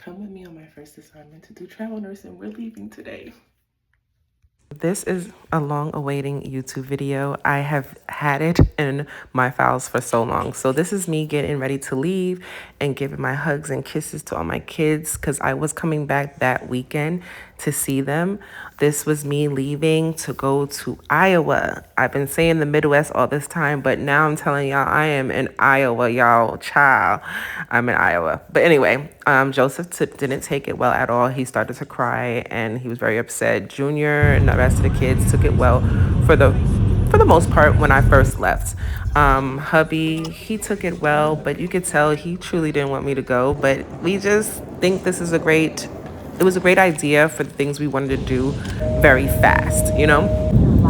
Come with me on my first assignment to do travel nursing. We're leaving today. This is a long-awaiting YouTube video. I have had it in my files for so long. So this is me getting ready to leave and giving my hugs and kisses to all my kids because I was coming back that weekend to see them. This was me leaving to go to Iowa. I've been saying the Midwest all this time, but now I'm telling y'all I am in Iowa, y'all. Child, I'm in Iowa. But anyway, Joseph didn't take it well at all. He started to cry and he was very upset. Junior and the rest of the kids took it well for the most part when I first left. Hubby, he took it well, but you could tell he truly didn't want me to go. But we just think it was a great idea for the things we wanted to do very fast, you know?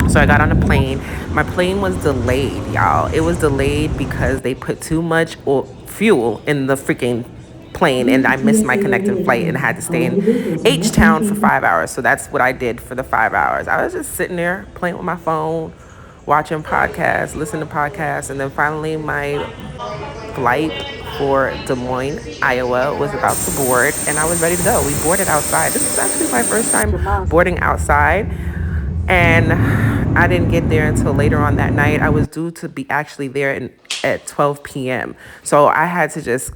So I got on a plane. My plane was delayed, y'all. It was delayed because they put too much fuel in the freaking plane and I missed my connecting flight and had to stay in H-Town for 5 hours. So that's what I did for the 5 hours. I was just sitting there playing with my phone, watching podcasts, listening to podcasts, and then finally my flight for Des Moines, Iowa was about to board and I was ready to go. We boarded outside. This is actually my first time boarding outside. And I didn't get there until later on that night. I was due to be actually there at 12 p.m. So I had to just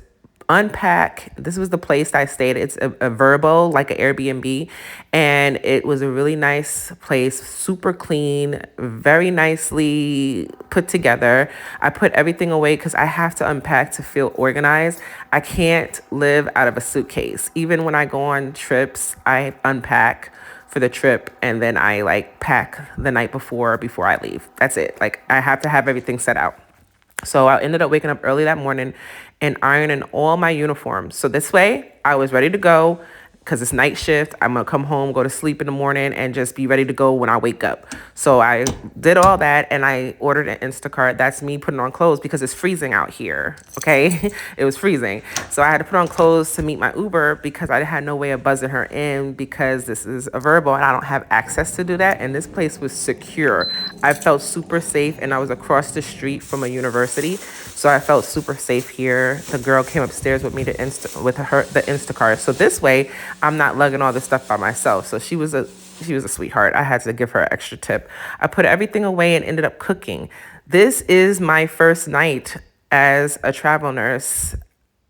unpack. This was the place I stayed. It's a Verbo, like an Airbnb. And it was a really nice place, super clean, very nicely put together. I put everything away because I have to unpack to feel organized. I can't live out of a suitcase. Even when I go on trips, I unpack for the trip and then I like pack the night before I leave. That's it. Like I have to have everything set out. So I ended up waking up early that morning and ironing all my uniforms. So this way I was ready to go because it's night shift. I'm going to come home, go to sleep in the morning and just be ready to go when I wake up. So I did all that and I ordered an Instacart. That's me putting on clothes because it's freezing out here. Okay. It was freezing. So I had to put on clothes to meet my Uber because I had no way of buzzing her in because this is a Verbo and I don't have access to do that. And this place was secure. I felt super safe and I was across the street from a university. So I felt super safe here. The girl came upstairs with me the Instacart. So this way I'm not lugging all this stuff by myself. So she was a sweetheart. I had to give her an extra tip. I put everything away and ended up cooking. This is my first night as a travel nurse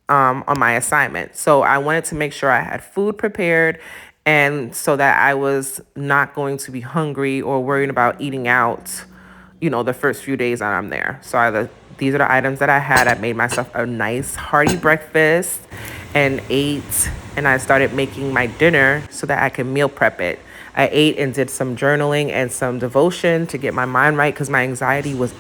on my assignment. So I wanted to make sure I had food prepared and so that I was not going to be hungry or worried about eating out, the first few days that I'm there. So these are the items that I had. I made myself a nice hearty breakfast and ate, and I started making my dinner so that I can meal prep it. I ate and did some journaling and some devotion to get my mind right because my anxiety was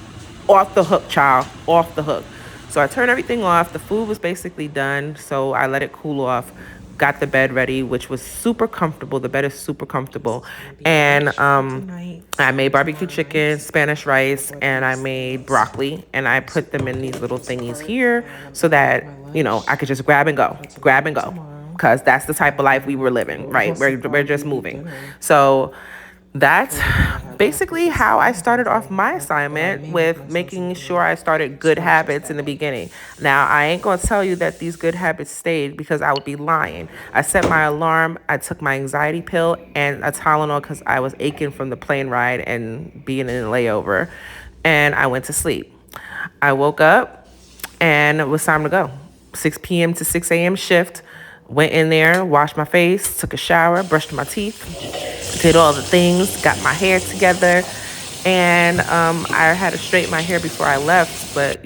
off the hook, child, off the hook. So I turned everything off. The food was basically done, so I let it cool off. Got the bed ready, which was super comfortable. The bed is super comfortable. And I made barbecue chicken, Spanish rice, and I made broccoli. And I put them in these little thingies here so that, I could just grab and go. Because that's the type of life we were living, right? We're just moving. So that's basically how I started off my assignment, with making sure I started good habits in the beginning. Now, I ain't going to tell you that these good habits stayed because I would be lying. I set my alarm, I took my anxiety pill and a Tylenol because I was aching from the plane ride and being in a layover, and I went to sleep. I woke up and it was time to go. 6 p.m. to 6 a.m. shift. Went in there, washed my face, took a shower, brushed my teeth, did all the things, got my hair together, and I had to straighten my hair before I left. But,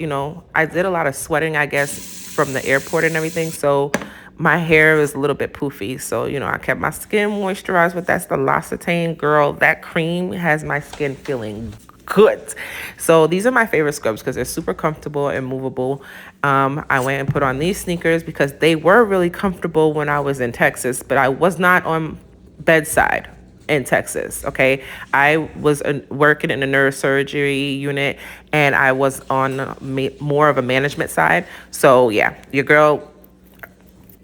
I did a lot of sweating, I guess, from the airport and everything, so my hair was a little bit poofy. So, I kept my skin moisturized with that L'Occitane. Girl, that cream has my skin feeling good. So these are my favorite scrubs because they're super comfortable and movable. I went and put on these sneakers because they were really comfortable when I was in Texas, but I was not on bedside in Texas. Okay. I was working in a neurosurgery unit and I was on more of a management side. So yeah, your girl,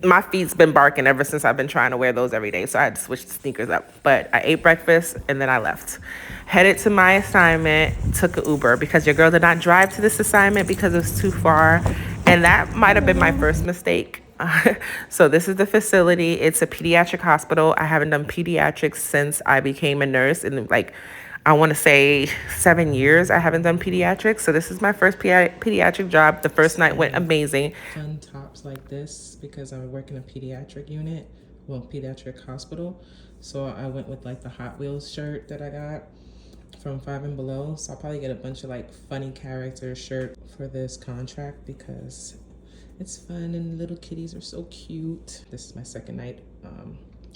my feet's been barking ever since I've been trying to wear those every day. So I had to switch the sneakers up. But I ate breakfast and then I left. Headed to my assignment, took an Uber because your girl did not drive to this assignment because it was too far. And that might have been my first mistake. So this is the facility. It's a pediatric hospital. I haven't done pediatrics since I became a nurse, and like I want to say 7 years I haven't done pediatrics. So this is my first pediatric job. The first night went amazing. Fun tops like this because I work in a pediatric unit, well, pediatric hospital. So I went with like the Hot Wheels shirt that I got from Five and Below. So I'll probably get a bunch of like funny character shirt for this contract because it's fun and little kitties are so cute. This is my second night.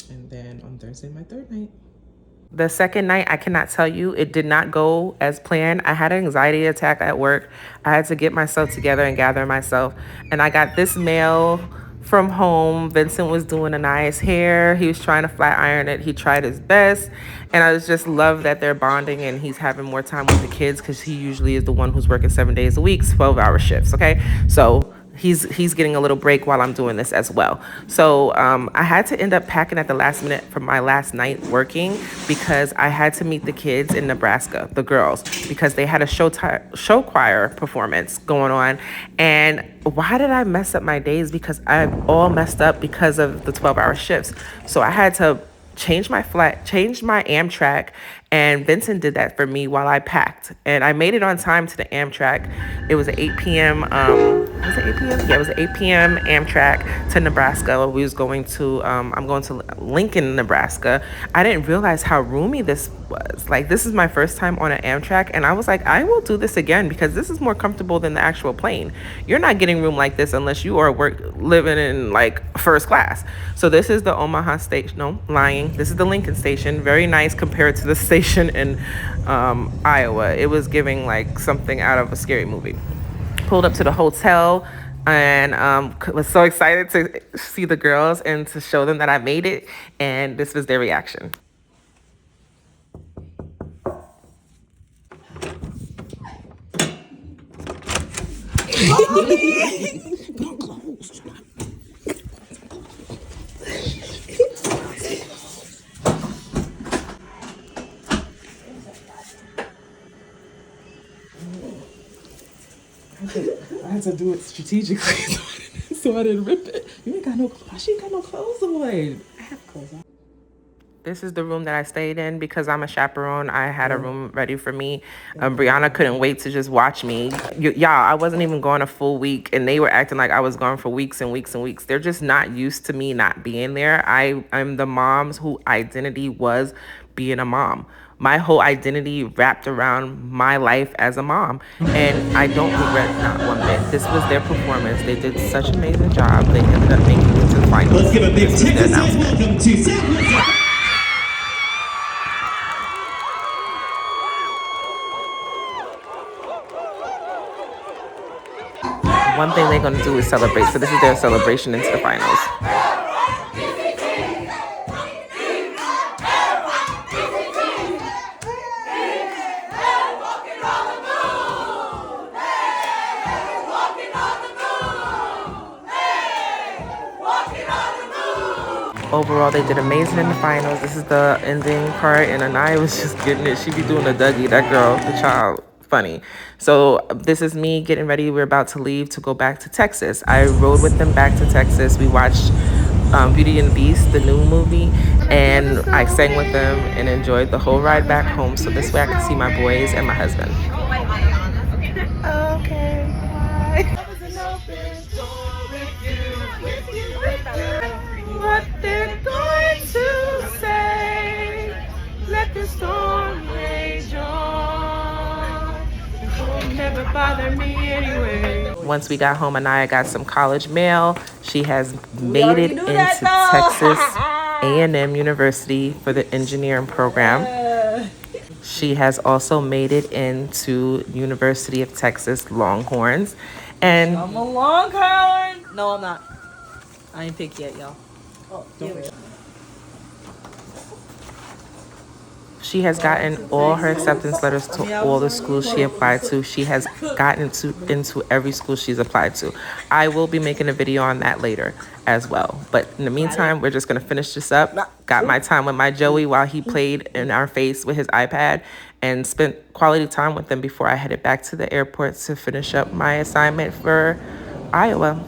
And then on Thursday, my third night. The second night, I cannot tell you, it did not go as planned. I had an anxiety attack at work. I had to get myself together and gather myself. And I got this mail from home. Vincent was doing Anaya's hair. He was trying to flat iron it. He tried his best. And I just love that they're bonding and he's having more time with the kids because he usually is the one who's working 7 days a week, 12-hour shifts, okay? So he's getting a little break while I'm doing this as well. So I had to end up packing at the last minute for my last night working because I had to meet the kids in Nebraska, the girls, because they had a show choir performance going on. And why did I mess up my days? Because I all messed up because of the 12-hour shifts. So I had to changed my Amtrak, and Vincent did that for me while I packed. And I made it on time to the Amtrak. It was at 8 p.m. Was it 8 p.m.? Yeah, it was at 8 p.m. Amtrak to Nebraska. We was going to, I'm going to Lincoln, Nebraska. I didn't realize how roomy this was. Like, this is my first time on an Amtrak, and I was like, I will do this again because this is more comfortable than the actual plane. You're not getting room like this unless you are living in like first class. So this is the Omaha station. No, lying. This is the Lincoln station. Very nice compared to the station in Iowa. It was giving like something out of a scary movie. Pulled up to the hotel and was so excited to see the girls and to show them that I made it. And this was their reaction. I had to do it strategically so I didn't rip it. You ain't got no clothes. She ain't got no clothes on. I have clothes on. This is the room that I stayed in because I'm a chaperone. I had a room ready for me. Brianna couldn't wait to just watch me. Y'all, I wasn't even gone a full week, and they were acting like I was gone for weeks and weeks and weeks. They're just not used to me not being there. I'm the mom's whose identity was being a mom. My whole identity wrapped around my life as a mom, and I don't regret not one bit. This was their performance. They did such an amazing job. They ended up making it to the finals. Let's give a big Texas welcome to Southwest. One thing they're going to do is celebrate. So this is their celebration into the finals. Overall, they did amazing in the finals. This is the ending part, and Anaya was just getting it. She be doing the Dougie, that girl, the child. Funny. So this is me getting ready. We're about to leave to go back to Texas. I rode with them back to Texas. We watched Beauty and the Beast, the new movie, and I sang with them and enjoyed the whole ride back home. So this way I can see my boys and my husband. Okay. What they're going to say, let the storm rage on. It will never bother me anyway. Once we got home, Anaya got some college mail. She has made it into Texas A&M University for the engineering program. She has also made it into University of Texas Longhorns. And I'm a Longhorn. No, I'm not. I ain't picked yet, y'all. Oh, she has gotten all her acceptance letters to all the schools she applied to. She has gotten into every school she's applied to. I will be making a video on that later as well. But in the meantime, we're just going to finish this up. Got my time with my Joey while he played in our face with his iPad and spent quality time with him before I headed back to the airport to finish up my assignment for Iowa.